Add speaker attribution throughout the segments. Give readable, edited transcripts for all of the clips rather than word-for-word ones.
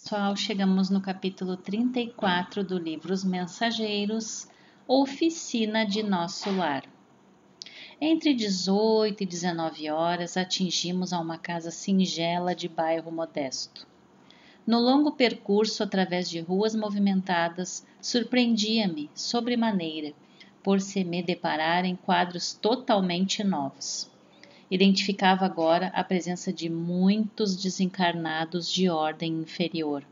Speaker 1: Pessoal, chegamos no capítulo 34 do livro Os Mensageiros, Oficina de Nosso Lar. Entre 18 e 19 horas, atingimos a uma casa singela de bairro modesto. No longo percurso através de ruas movimentadas, surpreendia-me, sobremaneira, por se me deparar em quadros totalmente novos. Identificava agora a presença de muitos desencarnados de ordem inferior,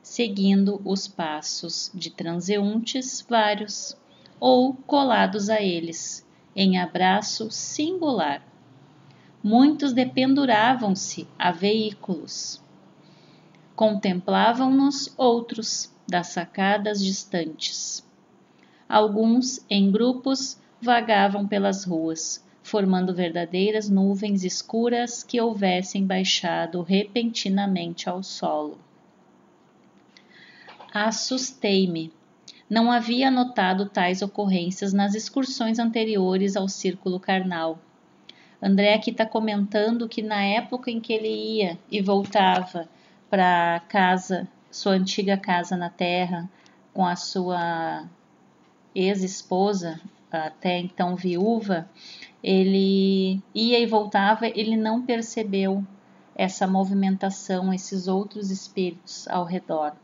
Speaker 1: seguindo os passos de transeuntes vários ou colados a eles, em abraço singular. Muitos dependuravam-se a veículos. Contemplavam-nos outros das sacadas distantes. Alguns, em grupos, vagavam pelas ruas, formando verdadeiras nuvens escuras que houvessem baixado repentinamente ao solo. Assustei-me. Não havia notado tais ocorrências nas excursões anteriores ao círculo carnal. André aqui está comentando que na época em que ele ia e voltava para casa, sua antiga casa na Terra, com a sua ex-esposa, até então viúva, ele ia e voltava, ele não percebeu essa movimentação, esses outros espíritos ao redor.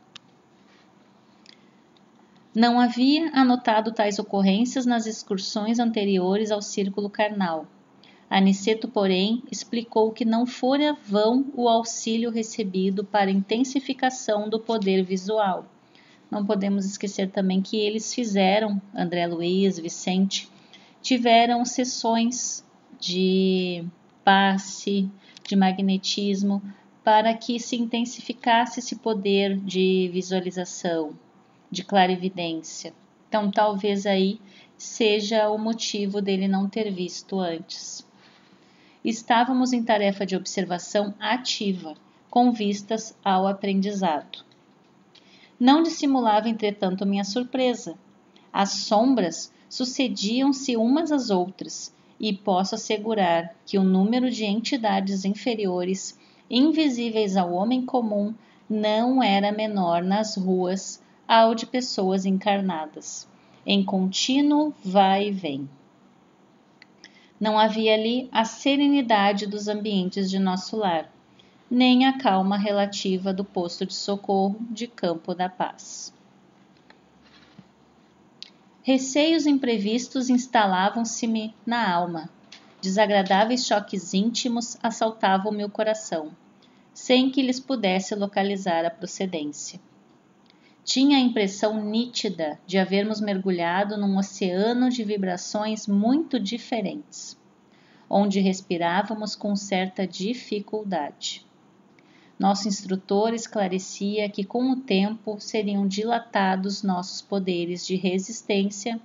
Speaker 1: Não havia anotado tais ocorrências nas excursões anteriores ao círculo carnal. Aniceto, porém, explicou que não fora vão o auxílio recebido para intensificação do poder visual. Não podemos esquecer também que eles fizeram, André Luiz, Vicente, tiveram sessões de passe, de magnetismo, para que se intensificasse esse poder de visualização, de clarividência. Então, talvez aí seja o motivo dele não ter visto antes. Estávamos em tarefa de observação ativa, com vistas ao aprendizado. Não dissimulava, entretanto, minha surpresa. As sombras sucediam-se umas às outras, e posso assegurar que o número de entidades inferiores, invisíveis ao homem comum, não era menor nas ruas ao de pessoas encarnadas, em contínuo vai e vem. Não havia ali a serenidade dos ambientes de nosso lar, nem a calma relativa do posto de socorro de Campo da Paz. Receios imprevistos instalavam-se-me na alma. Desagradáveis choques íntimos assaltavam meu coração, sem que lhes pudesse localizar a procedência. Tinha a impressão nítida de havermos mergulhado num oceano de vibrações muito diferentes, onde respirávamos com certa dificuldade. Nosso instrutor esclarecia que com o tempo seriam dilatados nossos poderes de resistência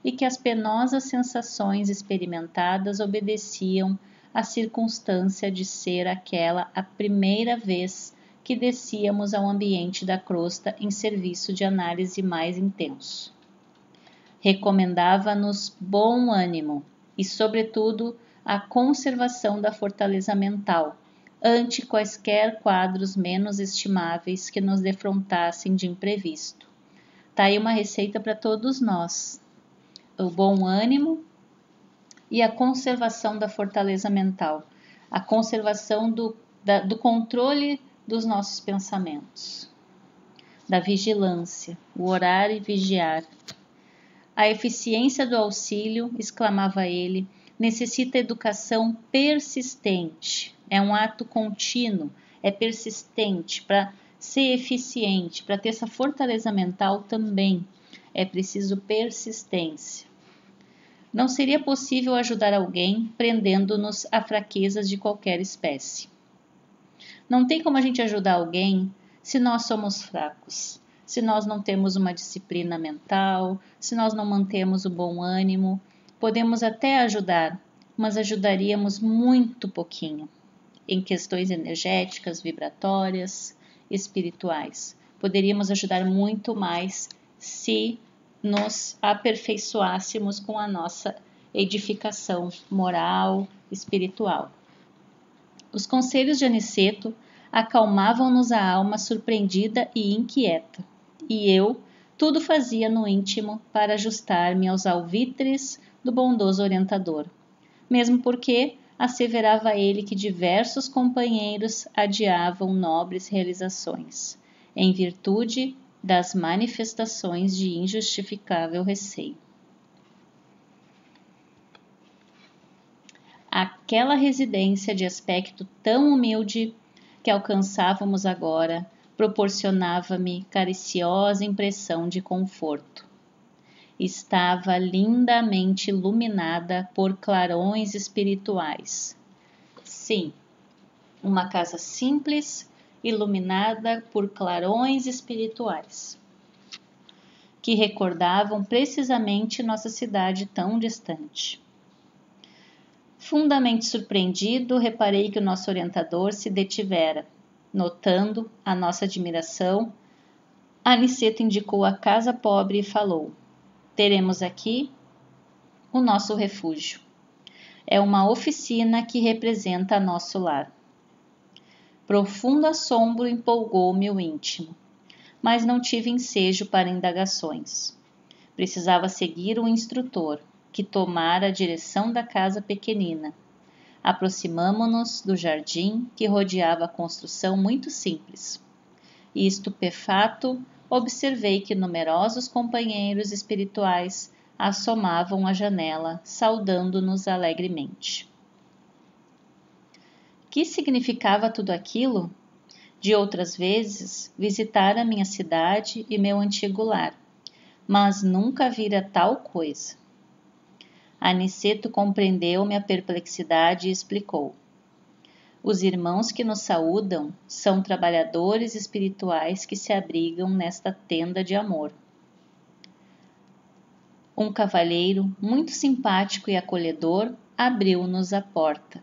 Speaker 1: e que as penosas sensações experimentadas obedeciam à circunstância de ser aquela a primeira vez que descíamos ao ambiente da crosta em serviço de análise mais intenso. Recomendava-nos bom ânimo e, sobretudo, a conservação da fortaleza mental, ante quaisquer quadros menos estimáveis que nos defrontassem de imprevisto. Está aí uma receita para todos nós: o bom ânimo e a conservação da fortaleza mental, a conservação do controle dos nossos pensamentos, da vigilância, o orar e vigiar. A eficiência do auxílio, exclamava ele, necessita educação persistente. É um ato contínuo, é persistente. Para ser eficiente, para ter essa fortaleza mental também é preciso persistência. Não seria possível ajudar alguém prendendo-nos a fraquezas de qualquer espécie. Não tem como a gente ajudar alguém se nós somos fracos, se nós não temos uma disciplina mental, se nós não mantemos o bom ânimo. Podemos até ajudar, mas ajudaríamos muito pouquinho em questões energéticas, vibratórias, espirituais. Poderíamos ajudar muito mais se nos aperfeiçoássemos com a nossa edificação moral, espiritual. Os conselhos de Aniceto acalmavam-nos a alma surpreendida e inquieta, e eu tudo fazia no íntimo para ajustar-me aos alvitres do bondoso orientador, mesmo porque asseverava ele que diversos companheiros adiavam nobres realizações, em virtude das manifestações de injustificável receio. Aquela residência de aspecto tão humilde que alcançávamos agora proporcionava-me cariciosa impressão de conforto. Estava lindamente iluminada por clarões espirituais. Sim, uma casa simples, iluminada por clarões espirituais, que recordavam precisamente nossa cidade tão distante. Fundamente surpreendido, reparei que o nosso orientador se detivera. Notando a nossa admiração, Aniceto indicou a casa pobre e falou: teremos aqui o nosso refúgio. É uma oficina que representa nosso lar. Profundo assombro empolgou meu íntimo, mas não tive ensejo para indagações. Precisava seguir o instrutor, que tomara a direção da casa pequenina. Aproximamo-nos do jardim que rodeava a construção muito simples. E estupefato, observei que numerosos companheiros espirituais assomavam à janela, saudando-nos alegremente. Que significava tudo aquilo? De outras vezes, visitara minha cidade e meu antigo lar, mas nunca vira tal coisa. Aniceto compreendeu minha perplexidade e explicou: os irmãos que nos saúdam são trabalhadores espirituais que se abrigam nesta tenda de amor. Um cavalheiro muito simpático e acolhedor abriu-nos a porta.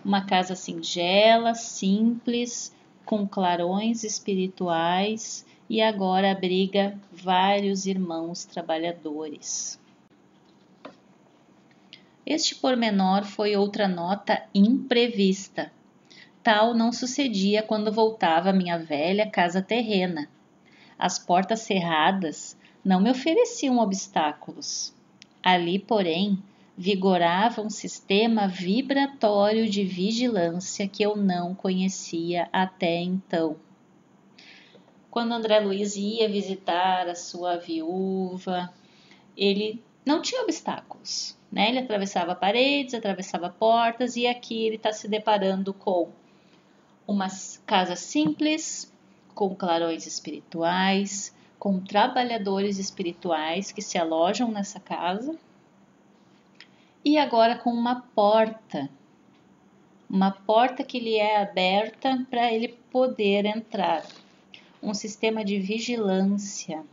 Speaker 1: Uma casa singela, simples, com clarões espirituais e agora abriga vários irmãos trabalhadores. Este pormenor foi outra nota imprevista. Tal não sucedia quando voltava à minha velha casa terrena. As portas cerradas não me ofereciam obstáculos. Ali, porém, vigorava um sistema vibratório de vigilância que eu não conhecia até então. Quando André Luiz ia visitar a sua viúva, ele não tinha obstáculos, né? Ele atravessava paredes, atravessava portas, e aqui ele está se deparando com uma casa simples, com clarões espirituais, com trabalhadores espirituais que se alojam nessa casa, e agora com uma porta que lhe é aberta para ele poder entrar, um sistema de vigilância.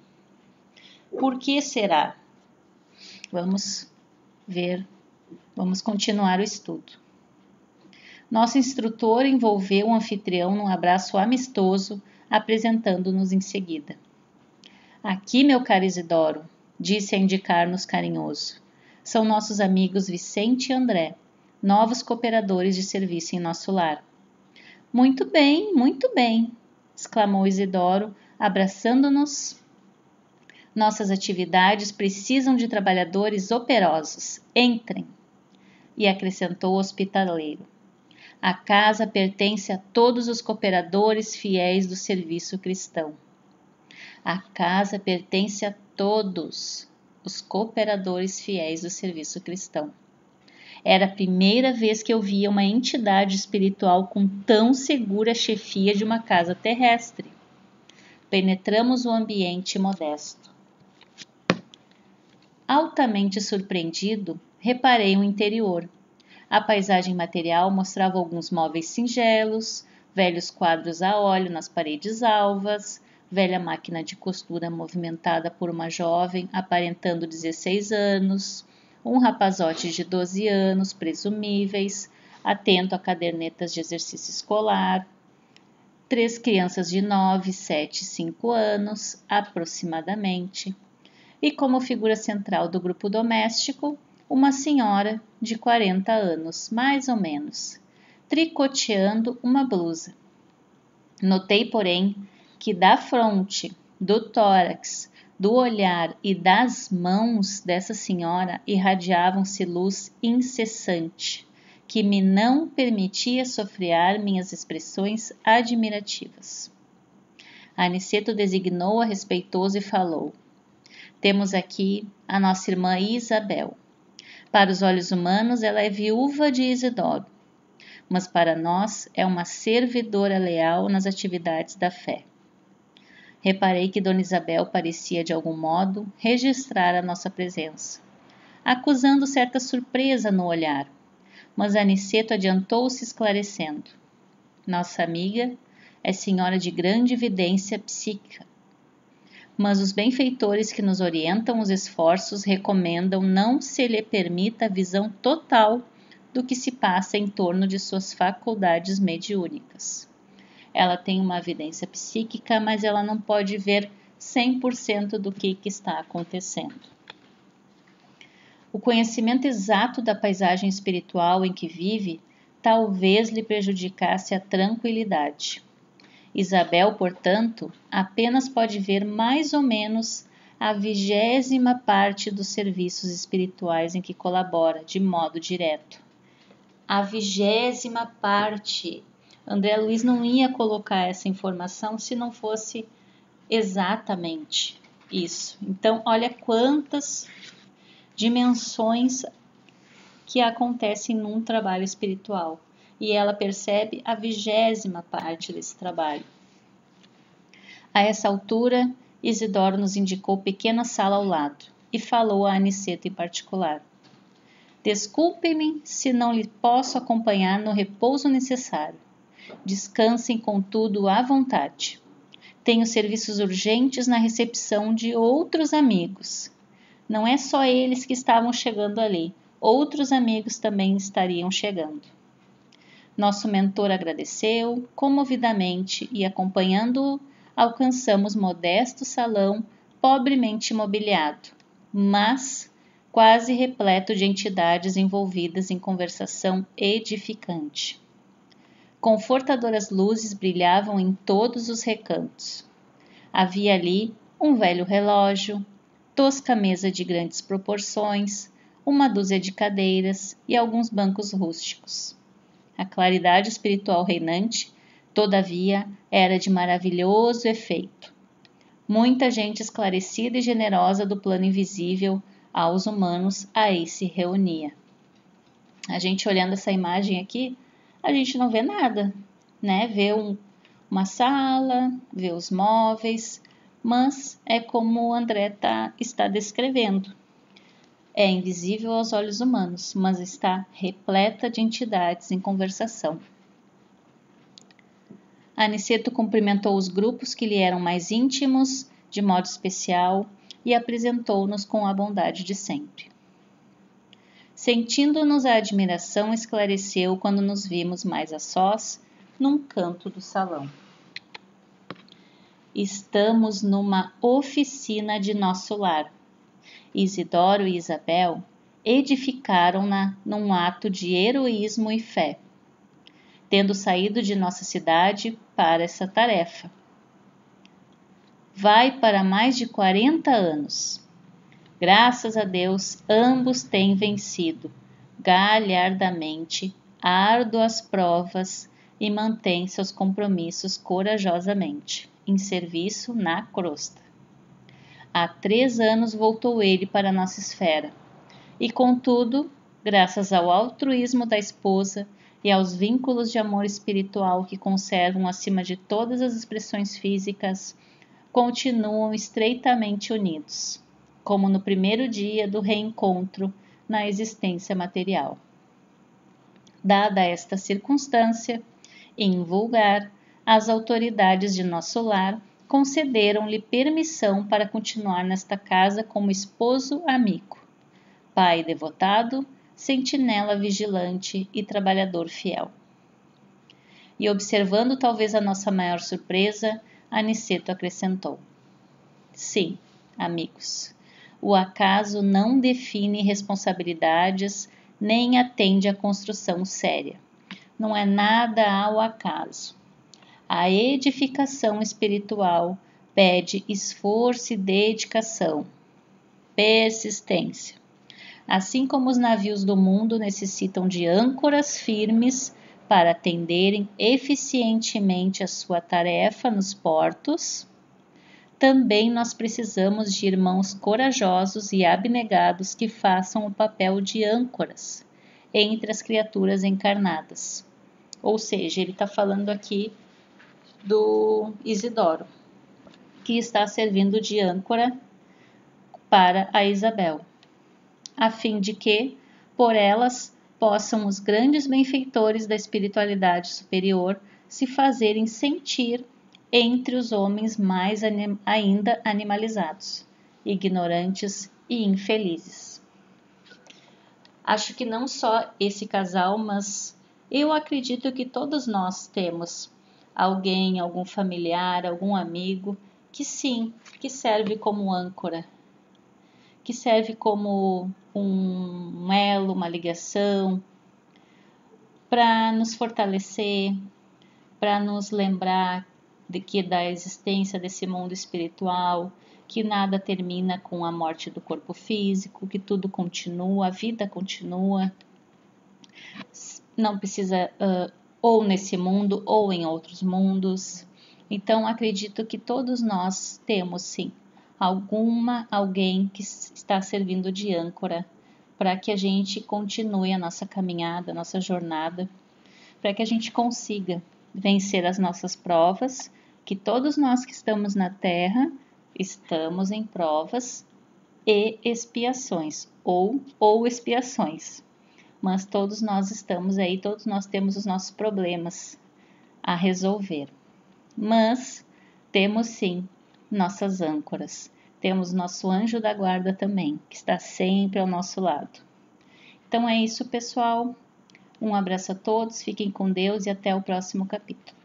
Speaker 1: Por que será? Vamos ver, vamos continuar o estudo. Nosso instrutor envolveu o anfitrião num abraço amistoso, apresentando-nos em seguida. Aqui, meu caro Isidoro, disse a indicar-nos carinhoso, são nossos amigos Vicente e André, novos cooperadores de serviço em nosso lar. Muito bem, exclamou Isidoro, abraçando-nos. Nossas atividades precisam de trabalhadores operosos. Entrem. E acrescentou o hospitaleiro. A casa pertence a todos os cooperadores fiéis do serviço cristão. A casa pertence a todos os cooperadores fiéis do serviço cristão. Era a primeira vez que eu via uma entidade espiritual com tão segura chefia de uma casa terrestre. Penetramos o ambiente modesto. Altamente surpreendido, reparei o interior. A paisagem material mostrava alguns móveis singelos, velhos quadros a óleo nas paredes alvas, velha máquina de costura movimentada por uma jovem aparentando 16 anos, um rapazote de 12 anos, presumíveis, atento a cadernetas de exercício escolar, 3 crianças de 9, 7 e 5 anos, aproximadamente, e como figura central do grupo doméstico, uma senhora de 40 anos, mais ou menos, tricoteando uma blusa. Notei, porém, que da fronte, do tórax, do olhar e das mãos dessa senhora irradiavam-se luz incessante, que me não permitia sofrear minhas expressões admirativas. Aniceto designou-a respeitoso e falou: temos aqui a nossa irmã Isabel. Para os olhos humanos, ela é viúva de Isidoro, mas para nós é uma servidora leal nas atividades da fé. Reparei que Dona Isabel parecia, de algum modo, registrar a nossa presença, acusando certa surpresa no olhar, mas Aniceto adiantou-se esclarecendo. Nossa amiga é senhora de grande evidência psíquica, mas os benfeitores que nos orientam os esforços recomendam não se lhe permita a visão total do que se passa em torno de suas faculdades mediúnicas. Ela tem uma evidência psíquica, mas ela não pode ver 100% do que está acontecendo. O conhecimento exato da paisagem espiritual em que vive talvez lhe prejudicasse a tranquilidade. Isabel, portanto, apenas pode ver mais ou menos a 20ª parte dos serviços espirituais em que colabora de modo direto. A 20ª parte. André Luiz não ia colocar essa informação se não fosse exatamente isso. Então, olha quantas dimensões que acontecem num trabalho espiritual. E ela percebe a 20ª parte desse trabalho. A essa altura, Isidoro nos indicou pequena sala ao lado e falou a Aniceto em particular. Desculpe-me se não lhe posso acompanhar no repouso necessário. Descansem, contudo, à vontade. Tenho serviços urgentes na recepção de outros amigos. Não é só eles que estavam chegando ali, outros amigos também estariam chegando. Nosso mentor agradeceu comovidamente e, acompanhando-o, alcançamos modesto salão pobremente mobiliado, mas quase repleto de entidades envolvidas em conversação edificante. Confortadoras luzes brilhavam em todos os recantos. Havia ali um velho relógio, tosca mesa de grandes proporções, uma dúzia de cadeiras e alguns bancos rústicos. A claridade espiritual reinante, todavia, era de maravilhoso efeito. Muita gente esclarecida e generosa do plano invisível aos humanos aí se reunia. A gente olhando essa imagem aqui, a gente não vê nada, né? Vê uma sala, vê os móveis, mas é como o André está descrevendo. É invisível aos olhos humanos, mas está repleta de entidades em conversação. Aniceto cumprimentou os grupos que lhe eram mais íntimos, de modo especial, e apresentou-nos com a bondade de sempre. Sentindo-nos a admiração, esclareceu quando nos vimos mais a sós, num canto do salão. Estamos numa oficina de nosso lar. Isidoro e Isabel edificaram-na num ato de heroísmo e fé, tendo saído de nossa cidade para essa tarefa. Vai para mais de 40 anos. Graças a Deus, ambos têm vencido galhardamente árduas provas e mantêm seus compromissos corajosamente, em serviço na crosta. Há 3 anos voltou ele para nossa esfera, e contudo, graças ao altruísmo da esposa e aos vínculos de amor espiritual que conservam acima de todas as expressões físicas, continuam estreitamente unidos, como no primeiro dia do reencontro na existência material. Dada esta circunstância, em vulgar, as autoridades de nosso lar concederam-lhe permissão para continuar nesta casa como esposo amigo, pai devotado, sentinela vigilante e trabalhador fiel. E observando talvez a nossa maior surpresa, Aniceto acrescentou: sim, amigos, o acaso não define responsabilidades nem atende à construção séria. não é nada ao acaso. A edificação espiritual pede esforço e dedicação, persistência. Assim como os navios do mundo necessitam de âncoras firmes para atenderem eficientemente a sua tarefa nos portos, também nós precisamos de irmãos corajosos e abnegados que façam o papel de âncoras entre as criaturas encarnadas. Ou seja, ele está falando aqui do Isidoro, que está servindo de âncora para a Isabel, a fim de que, por elas, possam os grandes benfeitores da espiritualidade superior se fazerem sentir entre os homens mais ainda animalizados, ignorantes e infelizes. Acho que não só esse casal, mas eu acredito que todos nós temos alguém, algum familiar, algum amigo que sim, que serve como âncora, que serve como um elo, uma ligação, para nos fortalecer, para nos lembrar da existência desse mundo espiritual, que nada termina com a morte do corpo físico, que tudo continua, a vida continua, não precisa ou nesse mundo ou em outros mundos. Então acredito que todos nós temos sim alguém que está servindo de âncora para que a gente continue a nossa caminhada, a nossa jornada, para que a gente consiga vencer as nossas provas, que todos nós que estamos na Terra estamos em provas e expiações, ou expiações, mas todos nós estamos aí, todos nós temos os nossos problemas a resolver, mas temos sim nossas âncoras, temos nosso anjo da guarda também, que está sempre ao nosso lado. Então é isso, pessoal. Um abraço a todos, fiquem com Deus e até o próximo capítulo.